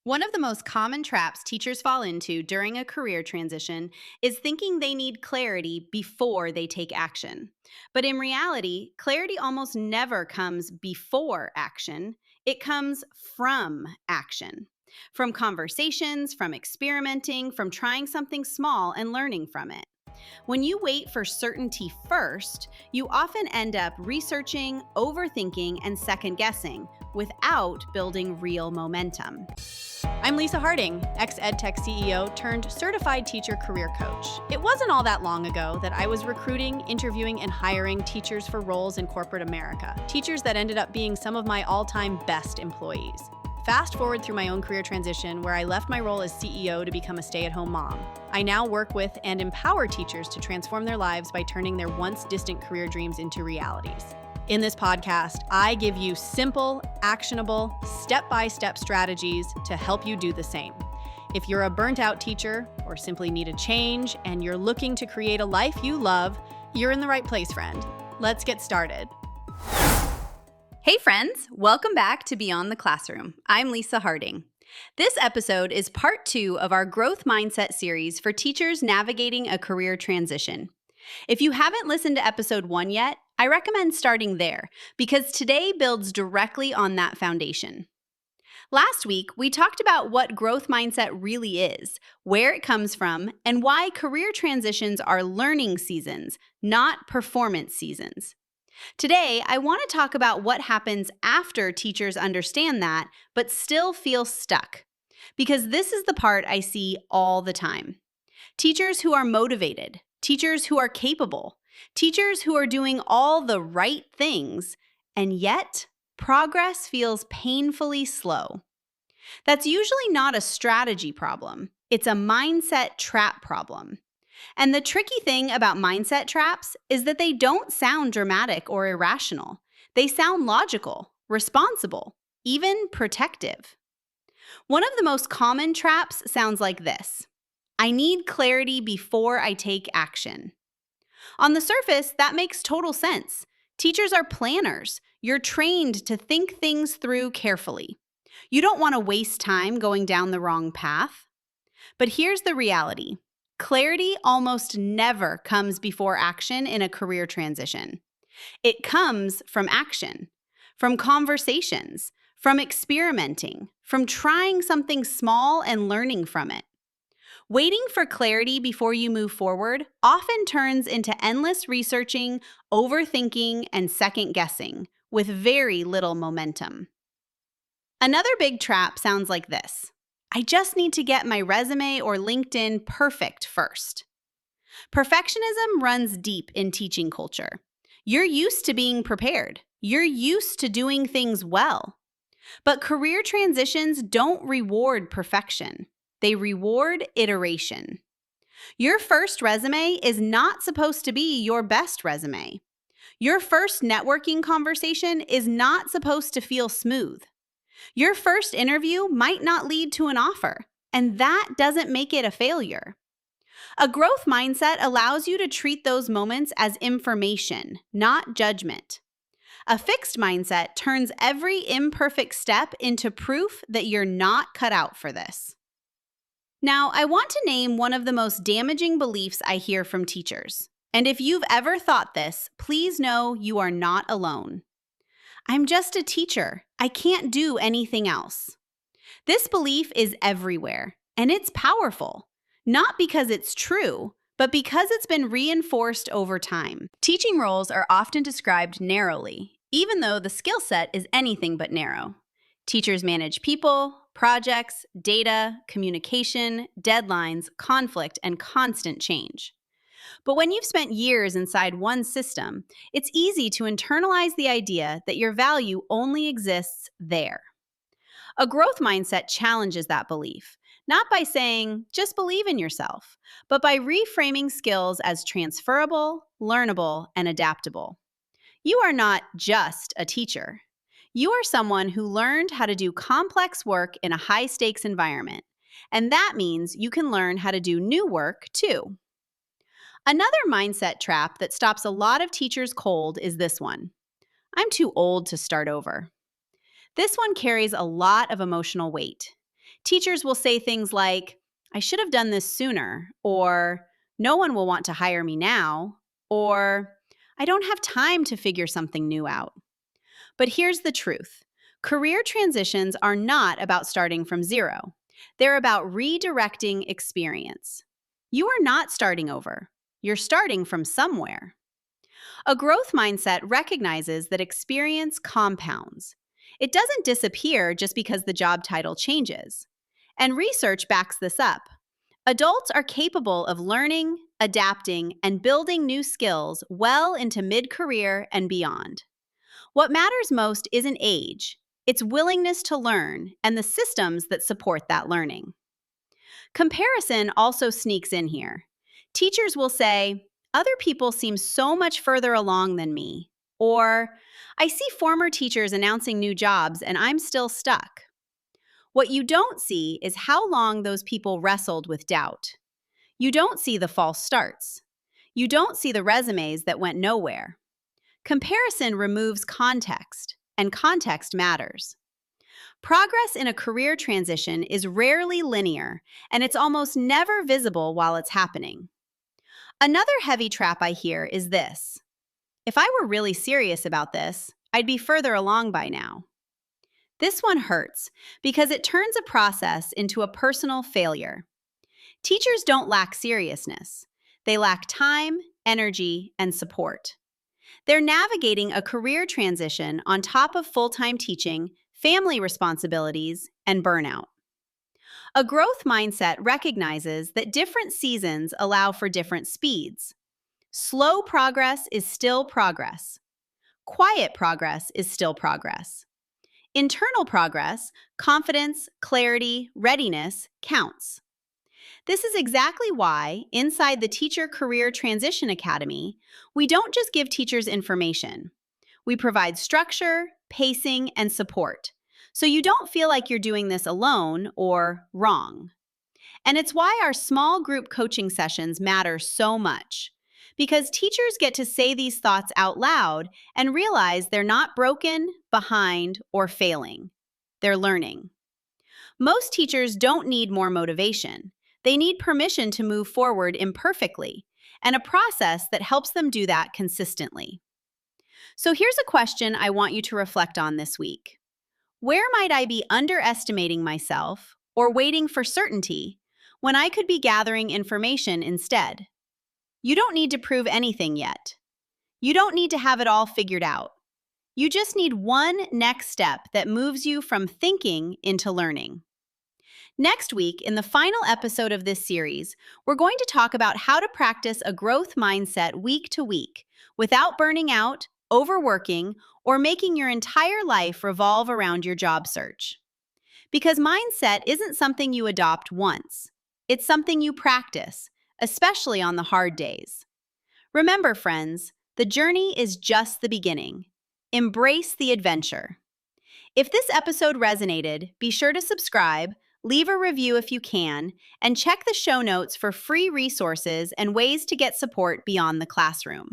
One of the most common traps teachers fall into during a career transition is thinking they need clarity before they take action. But in reality, clarity almost never comes before action, it comes from action. From conversations, from experimenting, from trying something small and learning from it. When you wait for certainty first, you often end up researching, overthinking, and second guessing without building real momentum. I'm Lisa Harding, ex-EdTech CEO turned certified teacher career coach. It wasn't all that long ago that I was recruiting, interviewing, and hiring teachers for roles in corporate America. Teachers that ended up being some of my all-time best employees. Fast forward through my own career transition where I left my role as CEO to become a stay-at-home mom. I now work with and empower teachers to transform their lives by turning their once distant career dreams into realities. In this podcast, I give you simple, actionable, step-by-step strategies to help you do the same. If you're a burnt-out teacher or simply need a change and you're looking to create a life you love, you're in the right place, friend. Let's get started. Hey friends, welcome back to Beyond the Classroom. I'm Lisa Harding. This episode is part 2 of our Growth Mindset series for teachers navigating a career transition. If you haven't listened to episode 1 yet, I recommend starting there because today builds directly on that foundation. Last week, we talked about what growth mindset really is, where it comes from, and why career transitions are learning seasons, not performance seasons. Today, I want to talk about what happens after teachers understand that, but still feel stuck. Because this is the part I see all the time. Teachers who are motivated, teachers who are capable, teachers who are doing all the right things, and yet progress feels painfully slow. That's usually not a strategy problem. It's a mindset trap problem. And the tricky thing about mindset traps is that they don't sound dramatic or irrational. They sound logical, responsible, even protective. One of the most common traps sounds like this: I need clarity before I take action. On the surface, that makes total sense. Teachers are planners. You're trained to think things through carefully. You don't want to waste time going down the wrong path. But here's the reality. Clarity almost never comes before action in a career transition. It comes from action, from conversations, from experimenting, from trying something small and learning from it. Waiting for clarity before you move forward often turns into endless researching, overthinking, and second guessing with very little momentum. Another big trap sounds like this: I just need to get my resume or LinkedIn perfect first. Perfectionism runs deep in teaching culture. You're used to being prepared. You're used to doing things well. But career transitions don't reward perfection. They reward iteration. Your first resume is not supposed to be your best resume. Your first networking conversation is not supposed to feel smooth. Your first interview might not lead to an offer, and that doesn't make it a failure. A growth mindset allows you to treat those moments as information, not judgment. A fixed mindset turns every imperfect step into proof that you're not cut out for this. Now, I want to name one of the most damaging beliefs I hear from teachers. And if you've ever thought this, please know you are not alone. I'm just a teacher. I can't do anything else. This belief is everywhere, and it's powerful. Not because it's true, but because it's been reinforced over time. Teaching roles are often described narrowly, even though the skill set is anything but narrow. Teachers manage people, projects, data, communication, deadlines, conflict, and constant change. But when you've spent years inside one system, it's easy to internalize the idea that your value only exists there. A growth mindset challenges that belief, not by saying, just believe in yourself, but by reframing skills as transferable, learnable, and adaptable. You are not just a teacher. You are someone who learned how to do complex work in a high-stakes environment, and that means you can learn how to do new work too. Another mindset trap that stops a lot of teachers cold is this one: I'm too old to start over. This one carries a lot of emotional weight. Teachers will say things like, I should have done this sooner, or no one will want to hire me now, or I don't have time to figure something new out. But here's the truth. Career transitions are not about starting from zero. They're about redirecting experience. You are not starting over. You're starting from somewhere. A growth mindset recognizes that experience compounds. It doesn't disappear just because the job title changes. And research backs this up. Adults are capable of learning, adapting, and building new skills well into mid-career and beyond. What matters most isn't age, it's willingness to learn and the systems that support that learning. Comparison also sneaks in here. Teachers will say, other people seem so much further along than me, or I see former teachers announcing new jobs and I'm still stuck. What you don't see is how long those people wrestled with doubt. You don't see the false starts. You don't see the resumes that went nowhere. Comparison removes context, and context matters. Progress in a career transition is rarely linear, and it's almost never visible while it's happening. Another heavy trap I hear is this. If I were really serious about this, I'd be further along by now. This one hurts because it turns a process into a personal failure. Teachers don't lack seriousness. They lack time, energy, and support. They're navigating a career transition on top of full-time teaching, family responsibilities, and burnout. A growth mindset recognizes that different seasons allow for different speeds. Slow progress is still progress. Quiet progress is still progress. Internal progress, confidence, clarity, readiness counts. This is exactly why, inside the Teacher Career Transition Academy, we don't just give teachers information. We provide structure, pacing, and support, so you don't feel like you're doing this alone or wrong. And it's why our small group coaching sessions matter so much, because teachers get to say these thoughts out loud and realize they're not broken, behind, or failing. They're learning. Most teachers don't need more motivation. They need permission to move forward imperfectly, and a process that helps them do that consistently. So here's a question I want you to reflect on this week. Where might I be underestimating myself or waiting for certainty when I could be gathering information instead? You don't need to prove anything yet. You don't need to have it all figured out. You just need one next step that moves you from thinking into learning. Next week, in the final episode of this series, we're going to talk about how to practice a growth mindset week to week without burning out, overworking, or making your entire life revolve around your job search. Because mindset isn't something you adopt once. It's something you practice, especially on the hard days. Remember, friends, the journey is just the beginning. Embrace the adventure. If this episode resonated, be sure to subscribe, leave a review if you can, and check the show notes for free resources and ways to get support beyond the classroom.